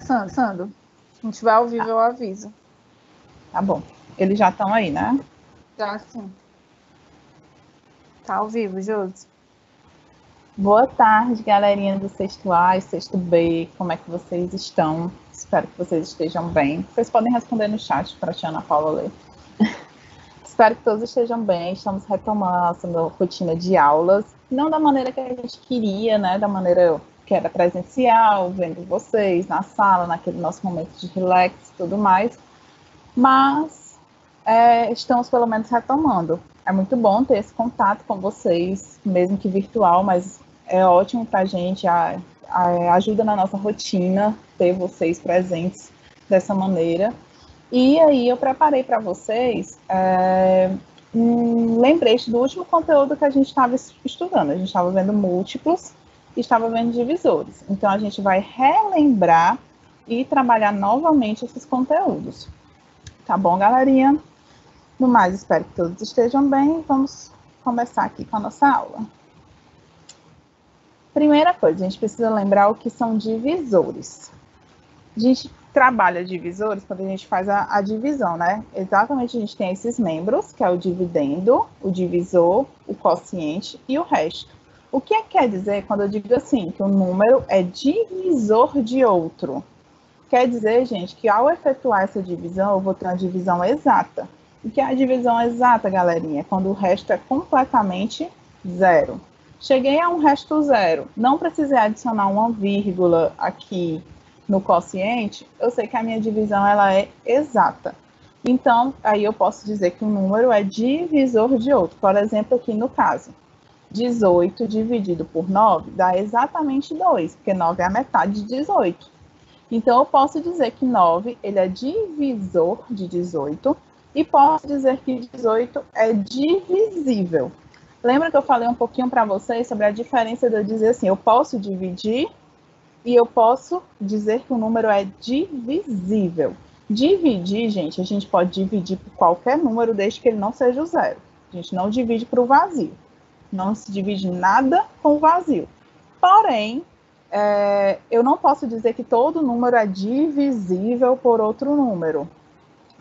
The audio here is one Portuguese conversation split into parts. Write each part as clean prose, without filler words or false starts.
começando. Se não tiver ao vivo, eu aviso. Tá bom. Eles já estão aí, né? Já sim. Tá ao vivo, Josi. Boa tarde, galerinha do sexto A e sexto B. Como é que vocês estão? Espero que vocês estejam bem. Vocês podem responder no chat para a tia Ana Paula ler. Espero que todos estejam bem. Estamos retomando a nossa rotina de aulas. Não da maneira que a gente queria, né? Da maneira que era presencial, vendo vocês na sala, naquele nosso momento de relax e tudo mais. Mas estamos pelo menos retomando. É muito bom ter esse contato com vocês, mesmo que virtual, mas é ótimo para a gente, ajuda na nossa rotina ter vocês presentes dessa maneira. E aí eu preparei para vocês um lembrete do último conteúdo que a gente estava estudando. A gente estava vendo múltiplos e estava vendo divisores. Então a gente vai relembrar e trabalhar novamente esses conteúdos. Tá bom, galerinha? No mais, espero que todos estejam bem. Vamos começar aqui com a nossa aula. Primeira coisa, a gente precisa lembrar o que são divisores. A gente trabalha divisores quando a gente faz a divisão, né? Exatamente, a gente tem esses membros, que é o dividendo, o divisor, o quociente e o resto. O que quer dizer quando eu digo assim, que o número é divisor de outro? Quer dizer, gente, que ao efetuar essa divisão, eu vou ter uma divisão exata. O que é a divisão exata, galerinha? É quando o resto é completamente zero. Cheguei a um resto zero, não precisei adicionar uma vírgula aqui no quociente, eu sei que a minha divisão ela é exata. Então, aí eu posso dizer que um número é divisor de outro. Por exemplo, aqui no caso, 18 dividido por 9 dá exatamente 2, porque 9 é a metade de 18. Então, eu posso dizer que 9 ele é divisor de 18 e posso dizer que 18 é divisível. Lembra que eu falei um pouquinho para vocês sobre a diferença de eu dizer assim, eu posso dividir e eu posso dizer que o número é divisível. Dividir, gente, a gente pode dividir por qualquer número desde que ele não seja o zero. A gente não divide para o vazio. Não se divide nada com o vazio. Porém, eu não posso dizer que todo número é divisível por outro número.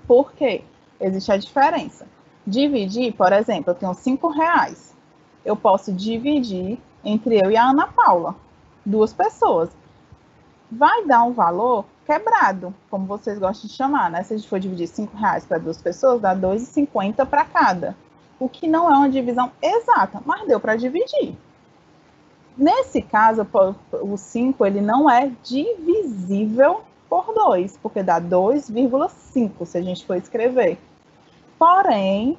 Por quê? Existe a diferença. Dividir, por exemplo, eu tenho R$5. Eu posso dividir entre eu e a Ana Paula. 2 pessoas. Vai dar um valor quebrado, como vocês gostam de chamar, né? Se a gente for dividir R$5 para 2 pessoas, dá R$2,50 para cada. O que não é uma divisão exata, mas deu para dividir. Nesse caso, o 5 ele não é divisível por 2, porque dá 2,5 se a gente for escrever. Porém,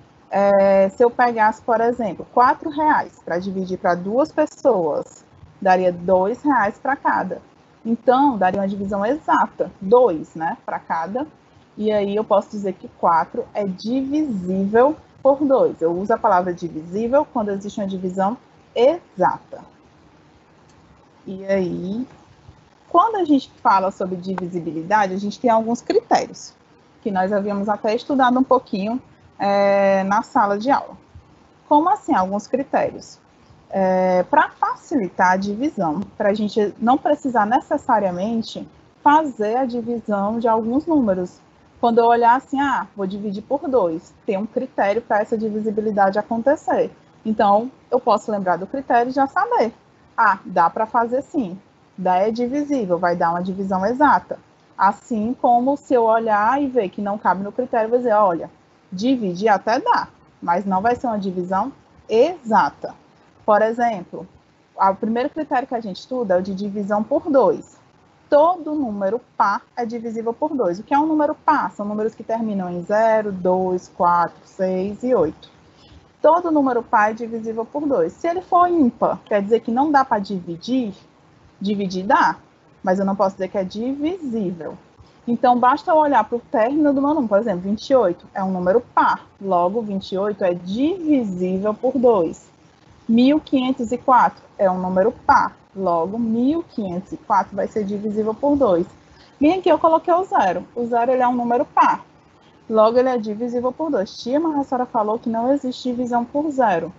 se eu pegasse, por exemplo, R$4 para dividir para 2 pessoas, daria R$2 para cada. Então, daria uma divisão exata, 2, né, para cada. E aí eu posso dizer que 4 é divisível por 2. Eu uso a palavra divisível quando existe uma divisão exata. E aí, quando a gente fala sobre divisibilidade, a gente tem alguns critérios, que nós havíamos até estudado um pouquinho na sala de aula. Como assim, alguns critérios? Para facilitar a divisão, para a gente não precisar necessariamente fazer a divisão de alguns números. Quando eu olhar assim, vou dividir por 2, tem um critério para essa divisibilidade acontecer. Então, eu posso lembrar do critério e já saber. Dá para fazer sim, é divisível, vai dar uma divisão exata. Assim como se eu olhar e ver que não cabe no critério, eu vou dizer, olha, dividir até dá, mas não vai ser uma divisão exata. Por exemplo, o primeiro critério que a gente estuda é o de divisão por 2. Todo número par é divisível por 2. O que é um número par? São números que terminam em 0, 2, 4, 6 e 8. Todo número par é divisível por 2. Se ele for ímpar, quer dizer que não dá para dividir? Dividir dá, mas eu não posso dizer que é divisível. Então, basta eu olhar para o término do meu número. Por exemplo, 28 é um número par. Logo, 28 é divisível por 2. 1504 é um número par. Logo, 1504 vai ser divisível por 2. Bem aqui eu coloquei o 0. O 0 ele é um número par. Logo, ele é divisível por 2. Tia, mas a senhora falou que não existe divisão por 0.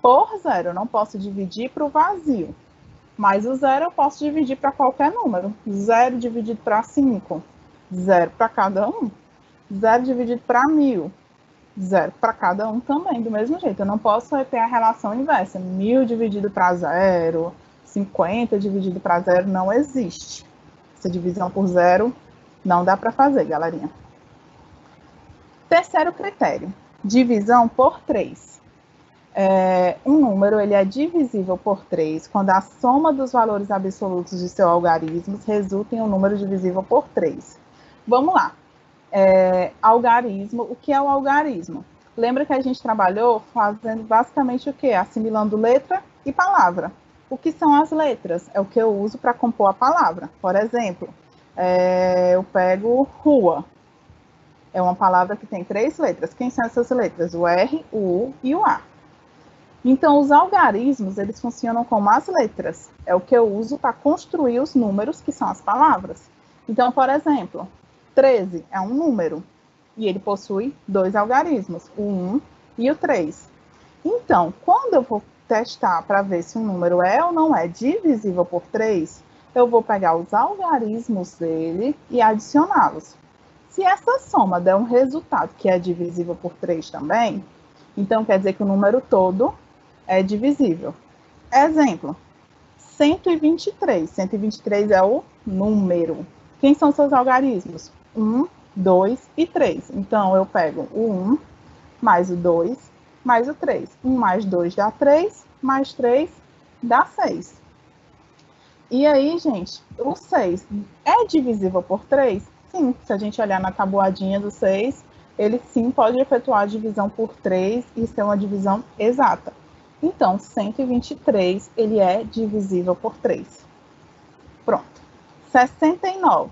Por 0, eu não posso dividir para o vazio. mais o 0 eu posso dividir para qualquer número. 0 dividido para 5, 0 para cada um. 0 dividido para 1000, 0 para cada um também, do mesmo jeito. Eu não posso ter a relação inversa. 1000 dividido para 0, 50 dividido para 0, não existe. Essa divisão por 0 não dá para fazer, galerinha. Terceiro critério, divisão por 3. Um número ele é divisível por 3 quando a soma dos valores absolutos de seu algarismo resulta em um número divisível por 3. Vamos lá. Algarismo, o que é o algarismo? Lembra que a gente trabalhou fazendo basicamente o quê? Assimilando letra e palavra. O que são as letras? É o que eu uso para compor a palavra. Por exemplo, eu pego rua. É uma palavra que tem 3 letras. Quem são essas letras? O R, o U e o A. Então, os algarismos, eles funcionam como as letras. É o que eu uso para construir os números, que são as palavras. Então, por exemplo, 13 é um número e ele possui 2 algarismos, o 1 e o 3. Então, quando eu vou testar para ver se um número é ou não é divisível por 3, eu vou pegar os algarismos dele e adicioná-los. Se essa soma der um resultado que é divisível por 3 também, então quer dizer que o número todo é divisível. Exemplo, 123. 123 é o número. Quem são seus algarismos? 1, 2 e 3. Então, eu pego o 1, mais o 2, mais o 3. 1 mais 2 dá 3, mais 3 dá 6. E aí, gente, o 6 é divisível por 3? Sim, se a gente olhar na tabuadinha do 6, ele sim pode efetuar a divisão por 3 e ser uma divisão exata. Então, 123, ele é divisível por 3. Pronto. 69.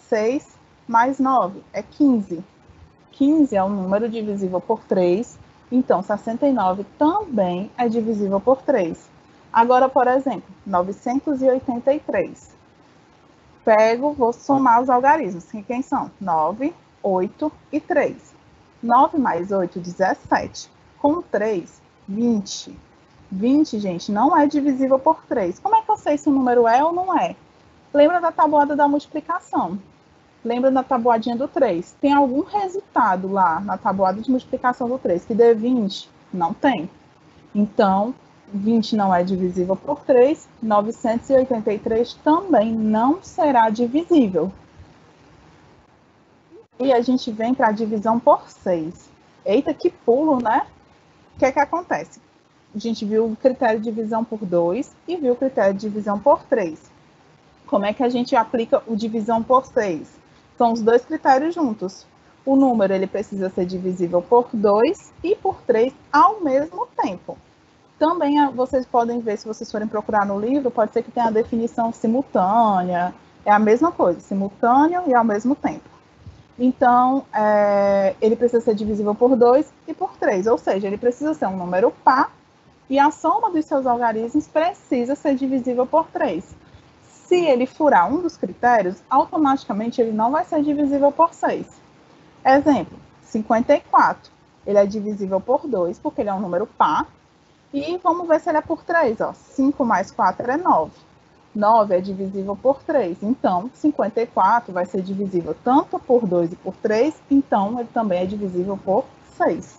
6 mais 9 é 15. 15 é um número divisível por 3. Então, 69 também é divisível por 3. Agora, por exemplo, 983. Vou somar os algarismos. Quem são? 9, 8 e 3. 9 mais 8, 17. Com 3, 20. 20, gente, não é divisível por 3. Como é que eu sei se o número é ou não é? Lembra da tabuada da multiplicação? Lembra da tabuadinha do 3? Tem algum resultado lá na tabuada de multiplicação do 3 que dê 20? Não tem. Então, 20 não é divisível por 3, 983 também não será divisível. E a gente vem para a divisão por 6. Eita, que pulo, né? O que é que acontece? A gente viu o critério de divisão por 2 e viu o critério de divisão por 3. Como é que a gente aplica o divisão por 6? São os dois critérios juntos. O número ele precisa ser divisível por 2 e por 3 ao mesmo tempo. Também vocês podem ver, se vocês forem procurar no livro, pode ser que tenha a definição simultânea. É a mesma coisa, simultâneo e ao mesmo tempo. Então, ele precisa ser divisível por 2 e por 3. Ou seja, ele precisa ser um número par e a soma dos seus algarismos precisa ser divisível por 3. Se ele furar um dos critérios, automaticamente ele não vai ser divisível por 6. Exemplo, 54. Ele é divisível por 2, porque ele é um número par. E vamos ver se ele é por 3. Ó. 5 mais 4 é 9. 9 é divisível por 3. Então, 54 vai ser divisível tanto por 2 e por 3. Então, ele também é divisível por 6.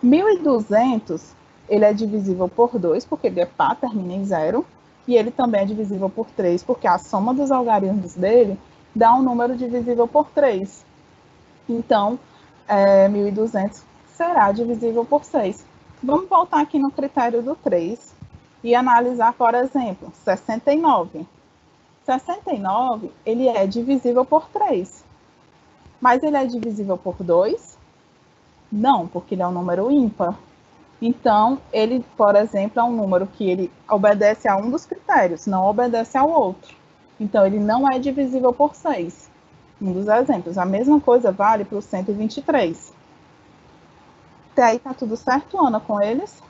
1200, ele é divisível por 2, porque ele é par, termina em 0. E ele também é divisível por 3, porque a soma dos algarismos dele dá um número divisível por 3. Então, 1200 será divisível por 6. Vamos voltar aqui no critério do 3 e analisar, por exemplo, 69. 69, ele é divisível por 3. Mas ele é divisível por 2? Não, porque ele é um número ímpar. Então, ele, por exemplo, é um número que ele obedece a um dos critérios, não obedece ao outro. Então, ele não é divisível por 6. Um dos exemplos. A mesma coisa vale para o 123. Até aí tá tudo certo, Ana, com eles?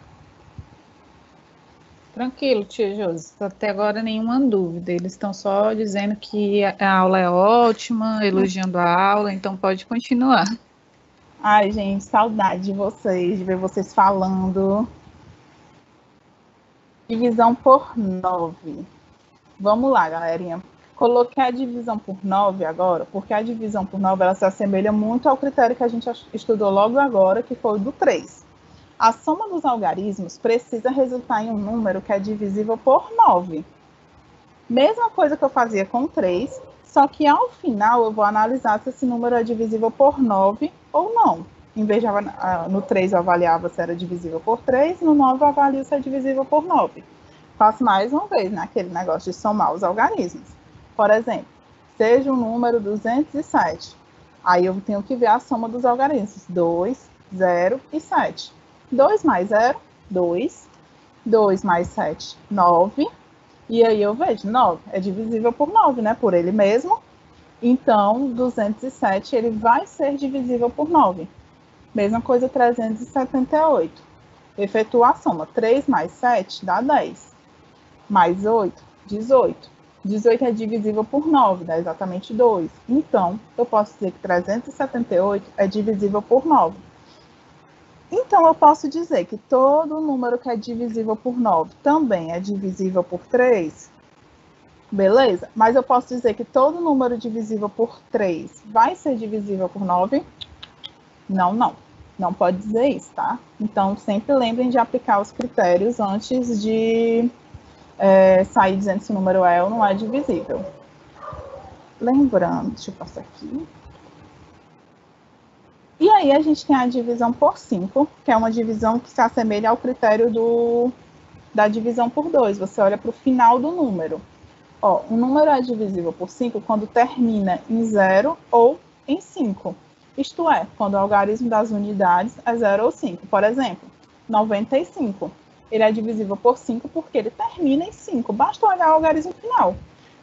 Tranquilo, tia Josi. Até agora nenhuma dúvida. Eles estão só dizendo que a aula é ótima, elogiando a aula, então pode continuar. Ai, gente, saudade de vocês, de ver vocês falando. Divisão por 9. Vamos lá, galerinha. Coloquei a divisão por 9 agora, porque a divisão por 9 ela se assemelha muito ao critério que a gente estudou logo agora, que foi o do 3. A soma dos algarismos precisa resultar em um número que é divisível por 9. Mesma coisa que eu fazia com 3, só que ao final eu vou analisar se esse número é divisível por 9 ou não. Em vez de no 3 eu avaliava se era divisível por 3, no 9 eu avalio se é divisível por 9. Faço mais uma vez, naquele negócio de somar os algarismos. Por exemplo, seja o número 207. Aí eu tenho que ver a soma dos algarismos. 2, 0 e 7. 2 mais 0, 2. 2 mais 7, 9. E aí eu vejo, 9 é divisível por 9, né? Por ele mesmo. Então, 207 ele vai ser divisível por 9. Mesma coisa, 378. Efetua a soma. 3 mais 7 dá 10. Mais 8, 18. 18 é divisível por 9, dá exatamente 2. Então, eu posso dizer que 378 é divisível por 9. Então, eu posso dizer que todo número que é divisível por 9 também é divisível por 3. Beleza? Mas eu posso dizer que todo número divisível por 3 vai ser divisível por 9? Não, não. Não pode dizer isso, tá? Então, sempre lembrem de aplicar os critérios antes de sair dizendo se o número é ou não é divisível. Lembrando, deixa eu passar aqui. E aí a gente tem a divisão por 5, que é uma divisão que se assemelha ao critério da divisão por 2. Você olha para o final do número. Ó, um número é divisível por 5 quando termina em 0 ou em 5. Isto é, quando o algarismo das unidades é 0 ou 5. Por exemplo, 95. Ele é divisível por 5 porque ele termina em 5. Basta olhar o algarismo final.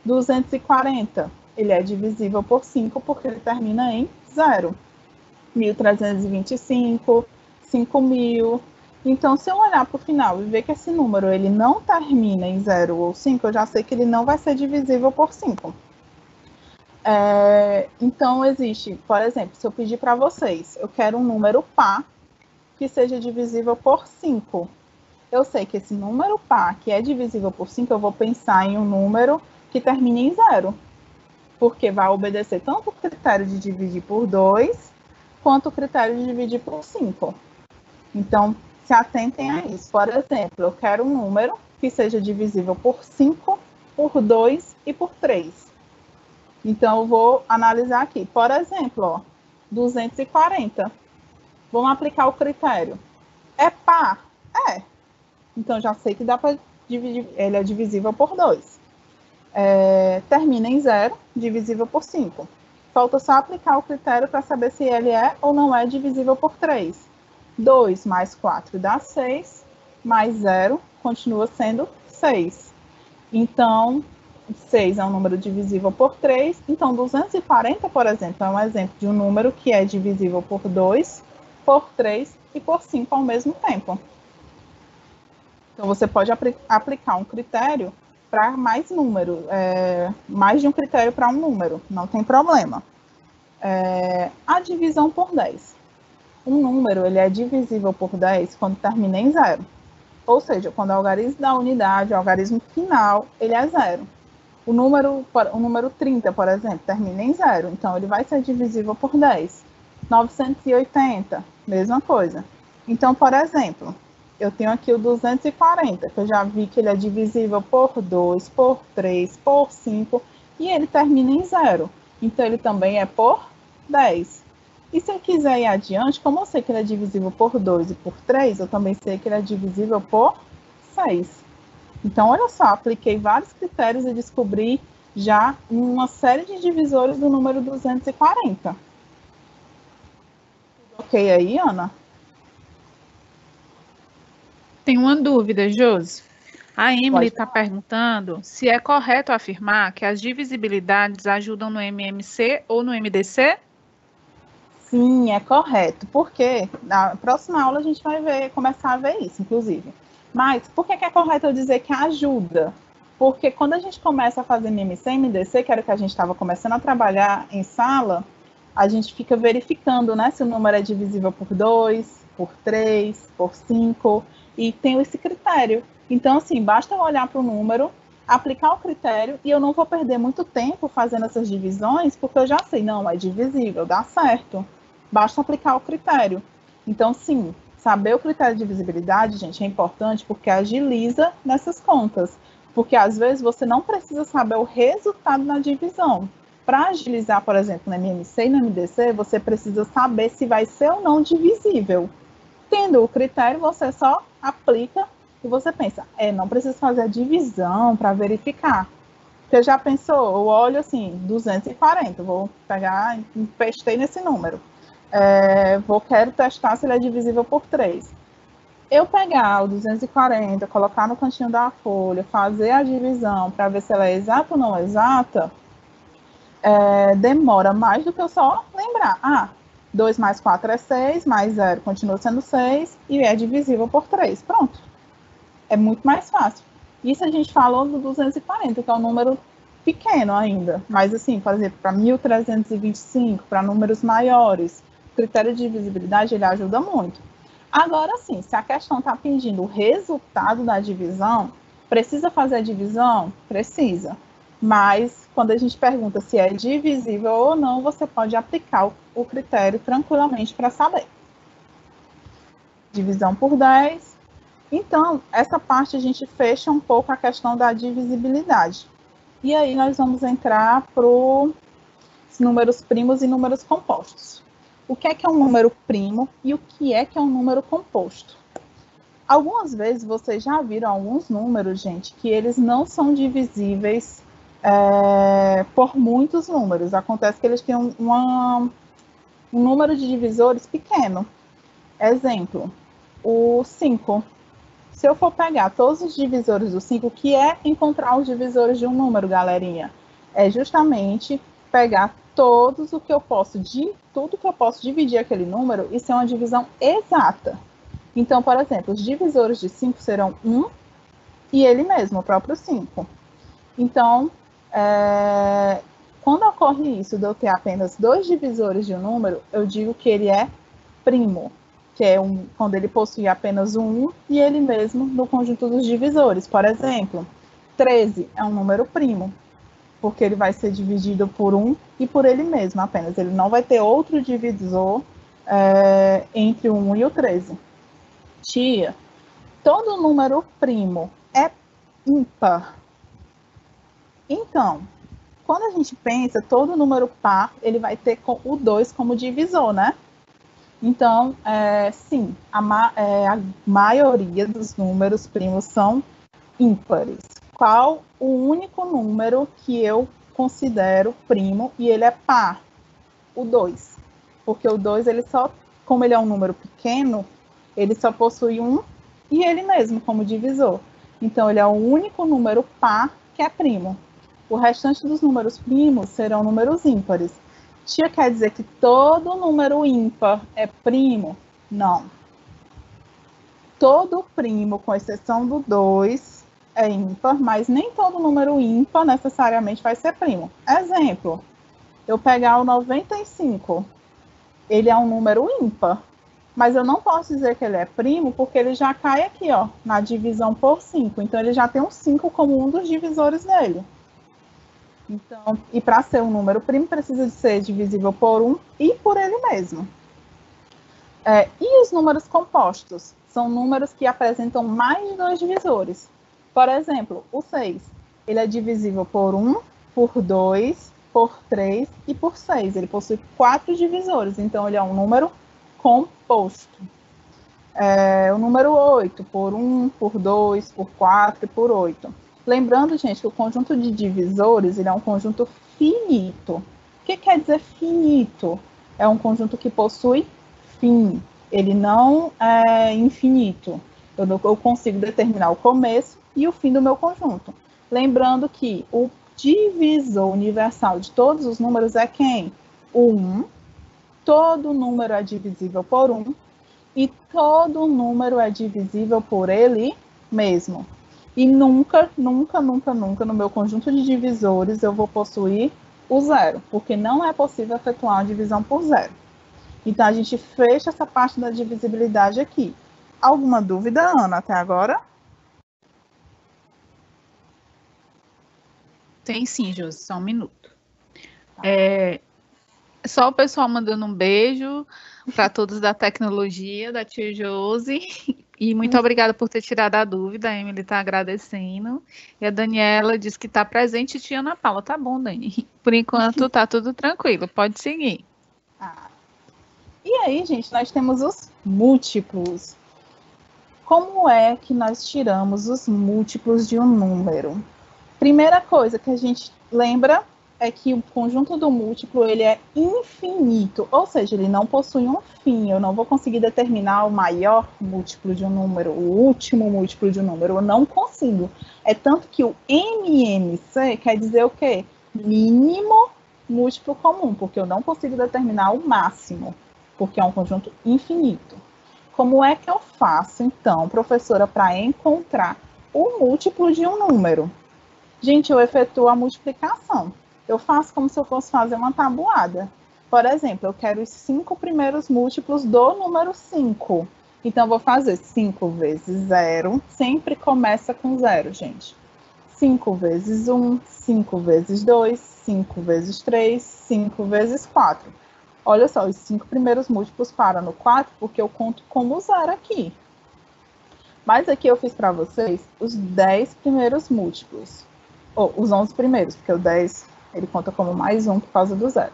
240. Ele é divisível por 5 porque ele termina em 0. 1.325, 5.000. Então, se eu olhar para o final e ver que esse número ele não termina em 0 ou 5, eu já sei que ele não vai ser divisível por 5. Então, existe, por exemplo, se eu pedir para vocês, eu quero um número par que seja divisível por 5. Eu sei que esse número par que é divisível por 5, eu vou pensar em um número que termine em 0. Porque vai obedecer tanto o critério de dividir por 2, quanto o critério de dividir por 5. Então, se atentem a isso. Por exemplo, eu quero um número que seja divisível por 5, por 2 e por 3. Então, eu vou analisar aqui. Por exemplo, ó, 240. Vamos aplicar o critério. É par? É. Então, já sei que dá para dividir. Ele é divisível por 2. Termina em 0, divisível por 5. Falta só aplicar o critério para saber se ele é ou não é divisível por 3. 2 mais 4 dá 6, mais 0 continua sendo 6. Então, 6 é um número divisível por 3. Então, 240, por exemplo, é um exemplo de um número que é divisível por 2, por 3 e por 5 ao mesmo tempo. Então, você pode aplicar um critério para mais números, mais de um critério para um número, não tem problema. A divisão por 10. Um número ele é divisível por 10 quando termina em 0. Ou seja, quando o algarismo da unidade, o algarismo final, ele é 0. O número 30, por exemplo, termina em 0. Então, ele vai ser divisível por 10. 980, mesma coisa. Então, por exemplo, eu tenho aqui o 240, que eu já vi que ele é divisível por 2, por 3, por 5, e ele termina em 0. Então, ele também é por 10. E se eu quiser ir adiante, como eu sei que ele é divisível por 2 e por 3, eu também sei que ele é divisível por 6. Então, olha só, apliquei vários critérios e descobri já uma série de divisores do número 240. Ok aí, Ana? Tem uma dúvida, Josi. A Emily está perguntando se é correto afirmar que as divisibilidades ajudam no MMC ou no MDC? Sim, é correto, porque na próxima aula a gente vai começar a ver isso, inclusive. Mas por que é correto eu dizer que ajuda? Porque quando a gente começa a fazer MMC e MDC, que era o que a gente estava começando a trabalhar em sala, a gente fica verificando, né, se o número é divisível por 2, por 3, por 5, e tem esse critério. Então, assim, basta eu olhar para o número aplicar o critério e eu não vou perder muito tempo fazendo essas divisões, porque eu já sei, não, é divisível, dá certo. Basta aplicar o critério. Então, sim, saber o critério de divisibilidade, gente, é importante porque agiliza nessas contas. Porque, às vezes, você não precisa saber o resultado na divisão. Para agilizar, por exemplo, no MMC e no MDC, você precisa saber se vai ser ou não divisível. Tendo o critério, você só aplica e você pensa, não preciso fazer a divisão para verificar. Você já pensou, eu olho assim, 240, vou pegar, empestei nesse número. Quero testar se ele é divisível por 3. Eu pegar o 240, colocar no cantinho da folha, fazer a divisão para ver se ela é exata ou não exata, demora mais do que eu só lembrar. 2 mais 4 é 6, mais 0 continua sendo 6 e é divisível por 3. Pronto. É muito mais fácil. Isso a gente falou do 240, que é um número pequeno ainda. Mas, assim, por exemplo, para 1325, para números maiores, o critério de divisibilidade ele ajuda muito. Agora, sim, se a questão está pedindo o resultado da divisão, precisa fazer a divisão? Precisa. Mas, quando a gente pergunta se é divisível ou não, você pode aplicar o critério tranquilamente para saber. Divisão por 10. Então, essa parte a gente fecha um pouco a questão da divisibilidade. E aí nós vamos entrar para os números primos e números compostos. O que é um número primo e o que é um número composto? Algumas vezes vocês já viram alguns números, gente, que eles não são divisíveis por muitos números. Acontece que eles têm um número de divisores pequeno. Exemplo, o 5. Se eu for pegar todos os divisores do 5, o que é encontrar os divisores de um número, galerinha? É justamente pegar tudo que eu posso dividir aquele número e ser uma divisão exata. Então, por exemplo, os divisores de 5 serão 1 e ele mesmo, o próprio 5. Então, quando ocorre isso de eu ter apenas 2 divisores de um número, eu digo que ele é primo, que é quando ele possui apenas um e ele mesmo no conjunto dos divisores. Por exemplo, 13 é um número primo, porque ele vai ser dividido por 1 e por ele mesmo apenas. Ele não vai ter outro divisor entre o 1 e o 13. Tia, todo número primo é ímpar. Então, quando a gente pensa, todo número par, ele vai ter o 2 como divisor, né? Então, sim, a maioria dos números primos são ímpares. Qual o único número que eu considero primo e ele é par? O 2. Porque o 2, como ele é um número pequeno, ele só possui um e ele mesmo como divisor. Então, ele é o único número par que é primo. O restante dos números primos serão números ímpares. Tia, quer dizer que todo número ímpar é primo? Não. Todo primo, com exceção do 2, é ímpar, mas nem todo número ímpar necessariamente vai ser primo. Exemplo, eu pegar o 95, ele é um número ímpar, mas eu não posso dizer que ele é primo, porque ele já cai aqui, ó, na divisão por 5. Então, ele já tem um 5 como um dos divisores dele. Então, e para ser um número primo, precisa de ser divisível por 1 e por ele mesmo. E os números compostos? São números que apresentam mais de 2 divisores. Por exemplo, o 6. Ele é divisível por 1, por 2, por 3 e por 6. Ele possui 4 divisores, então ele é um número composto. O número 8, por 1, por 2, por 4 e por 8. Lembrando, gente, que o conjunto de divisores ele é um conjunto finito. O que quer dizer finito? É um conjunto que possui fim. Ele não é infinito. Eu consigo determinar o começo e o fim do meu conjunto. Lembrando que o divisor universal de todos os números é quem? O 1. Todo número é divisível por 1. E todo número é divisível por ele mesmo. E nunca, nunca, nunca, nunca no meu conjunto de divisores eu vou possuir o 0, porque não é possível efetuar uma divisão por 0. Então, a gente fecha essa parte da divisibilidade aqui. Alguma dúvida, Ana, até agora? Tem sim, Josi, só um minuto. Só o pessoal mandando um beijo para todos da tecnologia, da tia Josi. E muito obrigada por ter tirado a dúvida. A Emily está agradecendo. E a Daniela diz que está presente, tia Ana Paula. Tá bom, Dani. Por enquanto tá tudo tranquilo. Pode seguir. E aí, gente, nós temos os múltiplos. Como é que nós tiramos os múltiplos de um número? Primeira coisa que a gente lembra é que o conjunto do múltiplo ele é infinito, ou seja, ele não possui um fim. Eu não vou conseguir determinar o maior múltiplo de um número, o último múltiplo de um número. Eu não consigo. É tanto que o MMC quer dizer o quê? Mínimo múltiplo comum, porque eu não consigo determinar o máximo, porque é um conjunto infinito. Como é que eu faço, então, professora, para encontrar o múltiplo de um número? Gente, eu efetuo a multiplicação. Eu faço como se eu fosse fazer uma tabuada. Por exemplo, eu quero os 5 primeiros múltiplos do número 5. Então, eu vou fazer 5 vezes 0. Sempre começa com 0, gente. 5 vezes 1, 5 vezes 2, 5 vezes 3, 5 vezes 4. Olha só, os 5 primeiros múltiplos param no 4, porque eu conto como 0 aqui. Mas aqui eu fiz para vocês os 10 primeiros múltiplos. Ou os 11 primeiros, porque o 10 ele conta como mais 1 por causa do 0.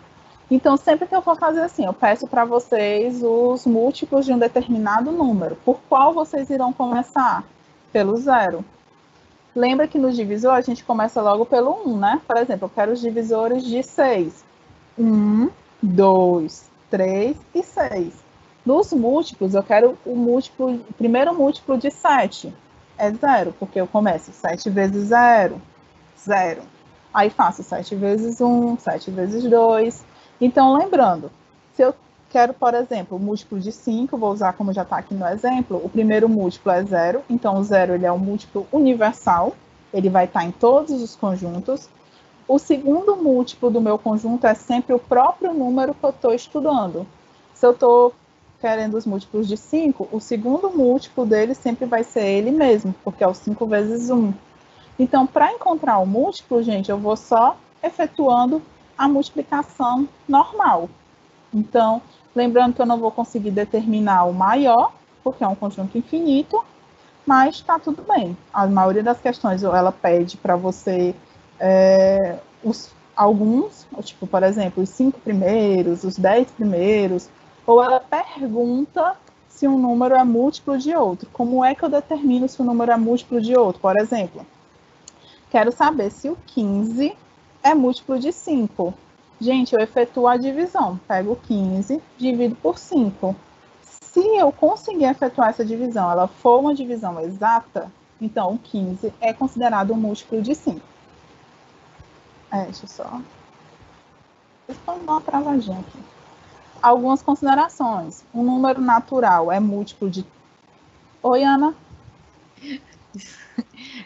Então, sempre que eu for fazer assim, eu peço para vocês os múltiplos de um determinado número. Por qual vocês irão começar? Pelo 0. Lembra que no divisor a gente começa logo pelo 1, né? Por exemplo, eu quero os divisores de 6. 1, 2, 3 e 6. Nos múltiplos, eu quero o primeiro múltiplo de 7. É 0, porque eu começo 7 vezes 0, 0. Aí faço 7 vezes 1, 7 vezes 2. Então, lembrando, se eu quero, por exemplo, o múltiplo de 5, vou usar como já está aqui no exemplo, o primeiro múltiplo é 0, então o 0 ele é um múltiplo universal, ele vai estar em todos os conjuntos. O segundo múltiplo do meu conjunto é sempre o próprio número que eu estou estudando. Se eu estou querendo os múltiplos de 5, o segundo múltiplo dele sempre vai ser ele mesmo, porque é o 5 vezes 1. Então, para encontrar o múltiplo, gente, eu vou só efetuando a multiplicação normal. Então, lembrando que eu não vou conseguir determinar o maior, porque é um conjunto infinito, mas está tudo bem. A maioria das questões ela pede para você alguns, tipo, por exemplo, os 5 primeiros, os 10 primeiros, ou ela pergunta se um número é múltiplo de outro. Como é que eu determino se um número é múltiplo de outro? Por exemplo, quero saber se o 15 é múltiplo de 5. Gente, eu efetuo a divisão. Pego o 15, divido por 5. Se eu conseguir efetuar essa divisão, ela for uma divisão exata, então o 15 é considerado um múltiplo de 5. Deixa eu só... Vou dar uma travadinha aqui. Algumas considerações. Um número natural é múltiplo de... Oi, Ana?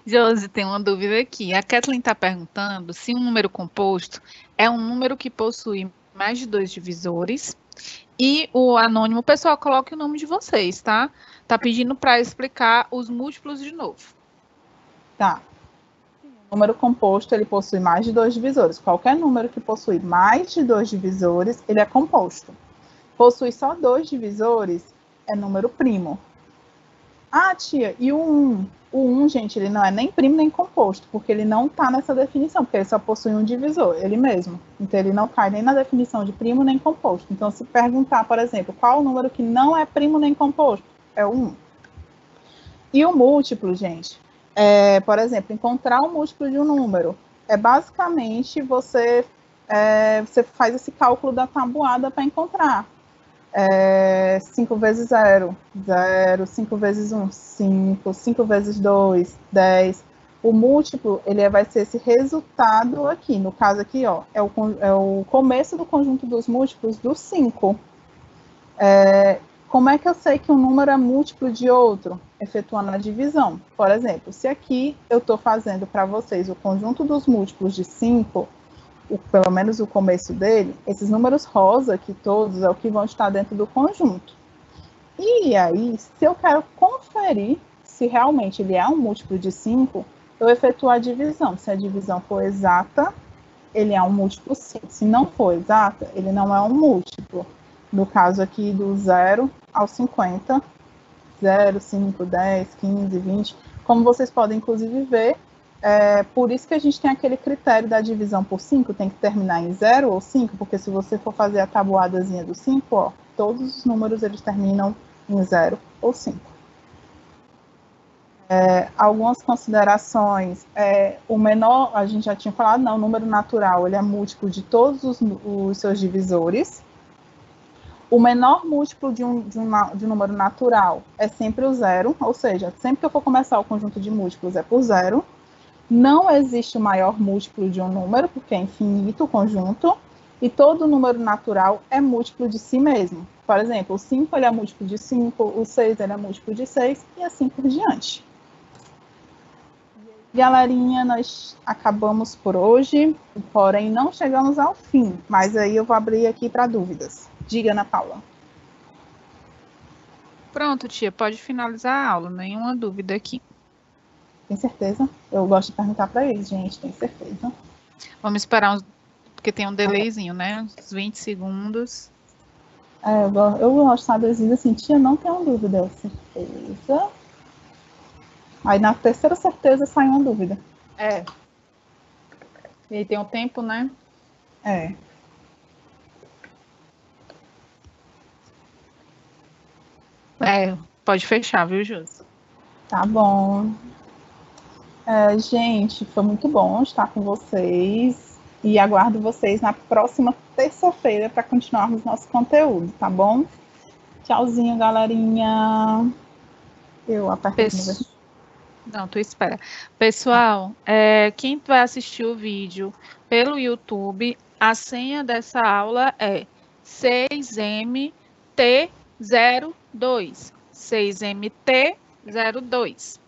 Josi, tem uma dúvida aqui. A Kathleen está perguntando se um número composto é um número que possui mais de 2 divisores. E o anônimo, pessoal, coloque o nome de vocês, tá? Tá pedindo para explicar os múltiplos de novo. Tá. O número composto, ele possui mais de 2 divisores. Qualquer número que possui mais de 2 divisores, ele é composto. Possui só 2 divisores, é número primo. Ah, tia, e o 1? O 1, gente, ele não é nem primo nem composto, porque ele não está nessa definição, porque ele só possui um divisor, ele mesmo. Então, ele não cai nem na definição de primo nem composto. Então, se perguntar, por exemplo, qual o número que não é primo nem composto? É o 1. E o múltiplo, gente, por exemplo, encontrar o múltiplo de um número é basicamente você faz esse cálculo da tabuada para encontrar. 5 vezes 0, 0, 5 vezes 1, 5, 5 vezes 2, 10. O múltiplo, ele vai ser esse resultado aqui. No caso aqui, ó, é o começo do conjunto dos múltiplos do 5. Como é que eu sei que um número é múltiplo de outro? Efetuando a divisão. Por exemplo, se aqui eu estou fazendo para vocês o conjunto dos múltiplos de 5, pelo menos o começo dele, esses números rosa aqui todos é o que vão estar dentro do conjunto. E aí, se eu quero conferir se realmente ele é um múltiplo de 5, eu efetuo a divisão. Se a divisão for exata, ele é um múltiplo 5. Se não for exata, ele não é um múltiplo. No caso aqui do 0 ao 50, 0, 5, 10, 15, 20. Como vocês podem, inclusive, ver, por isso que a gente tem aquele critério da divisão por 5, tem que terminar em 0 ou 5, porque se você for fazer a tabuadazinha do 5, ó, todos os números eles terminam em 0 ou 5. Algumas considerações, o menor, a gente já tinha falado, não, o número natural, ele é múltiplo de todos os seus divisores. O menor múltiplo de um número natural é sempre o 0, ou seja, sempre que eu for começar o conjunto de múltiplos é por 0. Não existe o maior múltiplo de um número, porque é infinito o conjunto, e todo número natural é múltiplo de si mesmo. Por exemplo, o 5 ele é múltiplo de 5, o 6 ele é múltiplo de 6, e assim por diante. Galerinha, nós acabamos por hoje, porém não chegamos ao fim, mas aí eu vou abrir aqui para dúvidas. Diga, Ana Paula. Pronto, tia, pode finalizar a aula, nenhuma dúvida aqui. Tem certeza? Eu gosto de perguntar para eles, gente, tem certeza? Vamos esperar porque tem um delayzinho, né? Uns 20 segundos. Eu gosto, sabe, às vezes assim, tia, não tenho dúvida, certeza. Aí na terceira certeza sai uma dúvida. E aí tem um tempo, né? Pode fechar, viu, Júlio? Tá bom. Gente, foi muito bom estar com vocês e aguardo vocês na próxima terça-feira para continuarmos nosso conteúdo, tá bom? Tchauzinho, galerinha. Eu aperto aqui. Não, tu espera. Pessoal, quem vai assistir o vídeo pelo YouTube, a senha dessa aula é 6MT02. 6MT02.